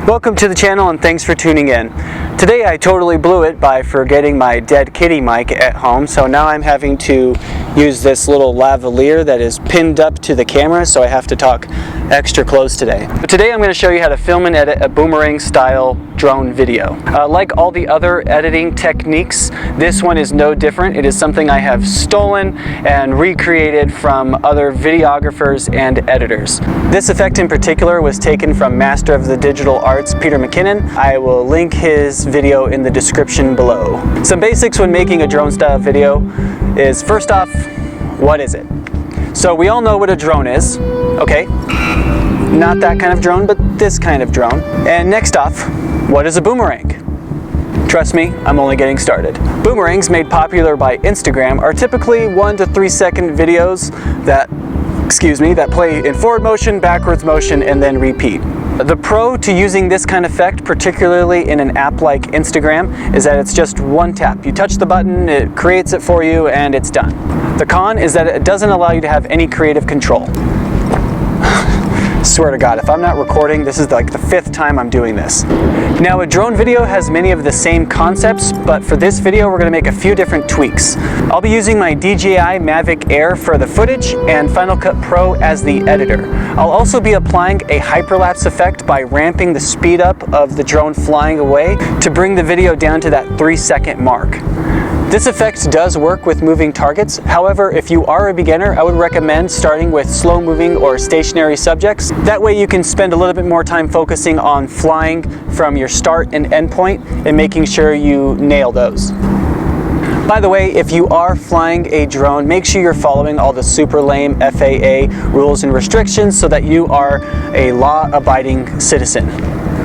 Welcome to the channel and thanks for tuning in. Today I totally blew it by forgetting my dead kitty mic at home, so now I'm having to use this little lavalier that is pinned up to the camera, so I have to talk extra close today. But today I'm going to show you how to film and edit a boomerang style drone video. Like all the other editing techniques, this one is no different. It is something I have stolen and recreated from other videographers and editors. This effect in particular was taken from Master of the Digital Arts Peter McKinnon. I will link his video in the description below. Some basics when making a drone style video is, first off, what is it? So we all know what a drone is, okay? Not that kind of drone, but this kind of drone. And next off, what is a boomerang? Trust me, I'm only getting started. Boomerangs made popular by Instagram are typically 1 to 3 second videos that play in forward motion, backwards motion, and then repeat. The pro to using this kind of effect, particularly in an app like Instagram, is that it's just one tap. You touch the button, it creates it for you, and it's done. The con is that it doesn't allow you to have any creative control. Swear to God, if I'm not recording, this is like the 5th time I'm doing this. Now, a drone video has many of the same concepts, but for this video we're going to make a few different tweaks. I'll be using my DJI Mavic Air for the footage and Final Cut Pro as the editor. I'll also be applying a hyperlapse effect by ramping the speed up of the drone flying away to bring the video down to that 3-second mark. This effect does work with moving targets. However, if you are a beginner, I would recommend starting with slow moving or stationary subjects. That way you can spend a little bit more time focusing on flying from your start and end point and making sure you nail those. By the way, if you are flying a drone, make sure you're following all the super lame FAA rules and restrictions so that you are a law-abiding citizen.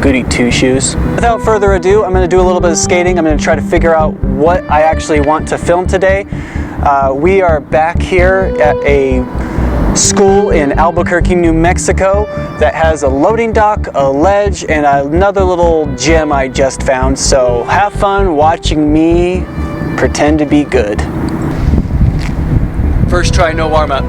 Goody two-shoes. Without further ado, I'm going to do a little bit of skating. I'm going to try to figure out what I actually want to film today. We are back here at a school in Albuquerque, New Mexico that has a loading dock, a ledge, and another little gym I just found. So have fun watching me pretend to be good. First try, no warm-up.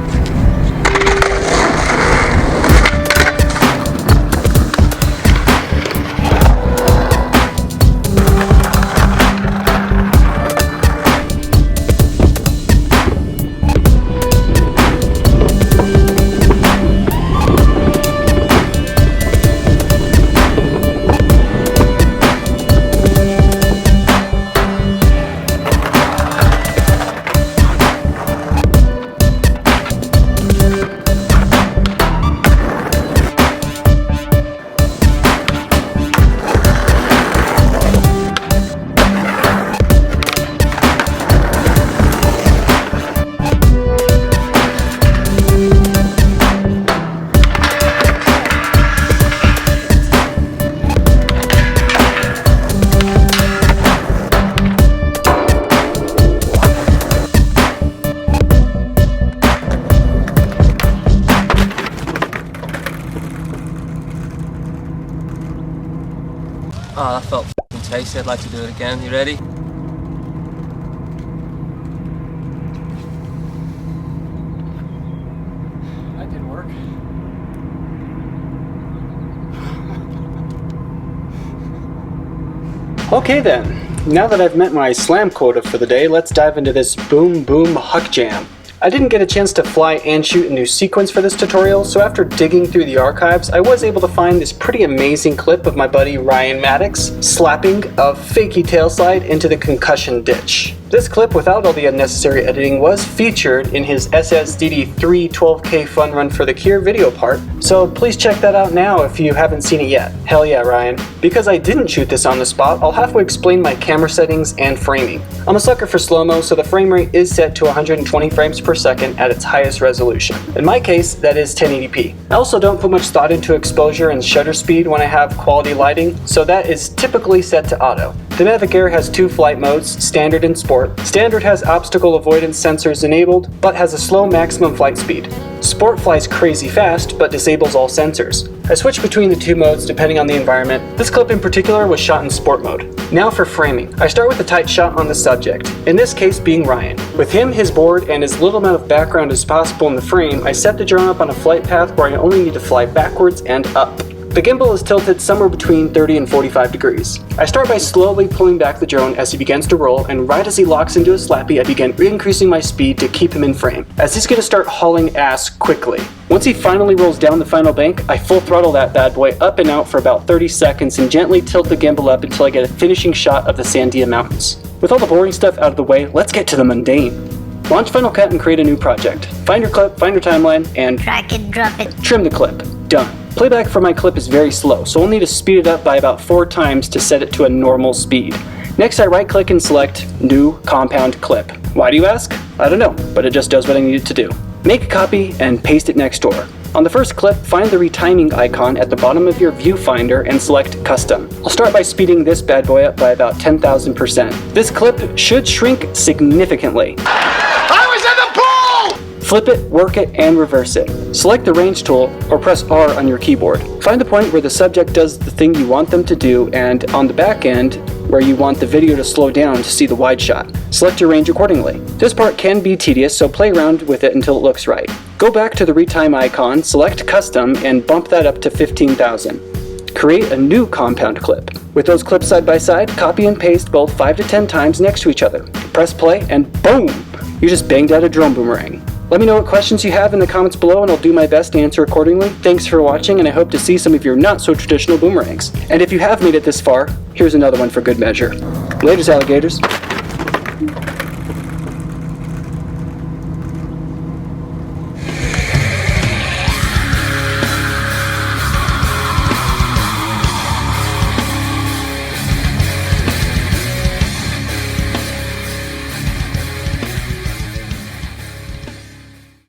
Oh, that felt f***ing tasty. I'd like to do it again. You ready? That did work. Okay then, now that I've met my slam quota for the day, let's dive into this boom boom huck jam. I didn't get a chance to fly and shoot a new sequence for this tutorial, so after digging through the archives, I was able to find this pretty amazing clip of my buddy Ryan Maddox slapping a fakey tailslide into the concussion ditch. This clip, without all the unnecessary editing, was featured in his SSDD3 12K fun run for the Cure video part, so please check that out now if you haven't seen it yet. Hell yeah, Ryan. Because I didn't shoot this on the spot, I'll halfway explain my camera settings and framing. I'm a sucker for slow-mo, so the frame rate is set to 120 frames per second at its highest resolution. In my case, that is 1080p. I also don't put much thought into exposure and shutter speed when I have quality lighting, so that is typically set to auto. The Mavic Air has 2 flight modes, Standard and Sport. Standard has obstacle avoidance sensors enabled, but has a slow maximum flight speed. Sport flies crazy fast, but disables all sensors. I switch between the 2 modes depending on the environment. This clip in particular was shot in Sport mode. Now for framing. I start with a tight shot on the subject, in this case being Ryan. With him, his board, and as little amount of background as possible in the frame, I set the drone up on a flight path where I only need to fly backwards and up. The gimbal is tilted somewhere between 30 and 45 degrees. I start by slowly pulling back the drone as he begins to roll, and right as he locks into a slappy, I begin increasing my speed to keep him in frame, as he's going to start hauling ass quickly. Once he finally rolls down the final bank, I full throttle that bad boy up and out for about 30 seconds and gently tilt the gimbal up until I get a finishing shot of the Sandia Mountains. With all the boring stuff out of the way, let's get to the mundane. Launch Final Cut and create a new project. Find your clip, find your timeline, and drag it, drop it. Trim the clip. Done. Playback for my clip is very slow, so I'll need to speed it up by about 4 times to set it to a normal speed. Next, I right-click and select New Compound Clip. Why do you ask? I don't know, but it just does what I need it to do. Make a copy and paste it next door. On the first clip, find the retiming icon at the bottom of your viewfinder and select Custom. I'll start by speeding this bad boy up by about 10,000%. This clip should shrink significantly. Flip it, work it, and reverse it. Select the range tool or press R on your keyboard. Find the point where the subject does the thing you want them to do, and on the back end, where you want the video to slow down to see the wide shot. Select your range accordingly. This part can be tedious, so play around with it until it looks right. Go back to the retime icon, select Custom, and bump that up to 15,000. Create a new compound clip. With those clips side by side, copy and paste both 5 to 10 times next to each other. Press play, and boom! You just banged out a drone boomerang. Let me know what questions you have in the comments below, and I'll do my best to answer accordingly. Thanks for watching, and I hope to see some of your not so traditional boomerangs. And if you have made it this far, here's another one for good measure. Laters, alligators.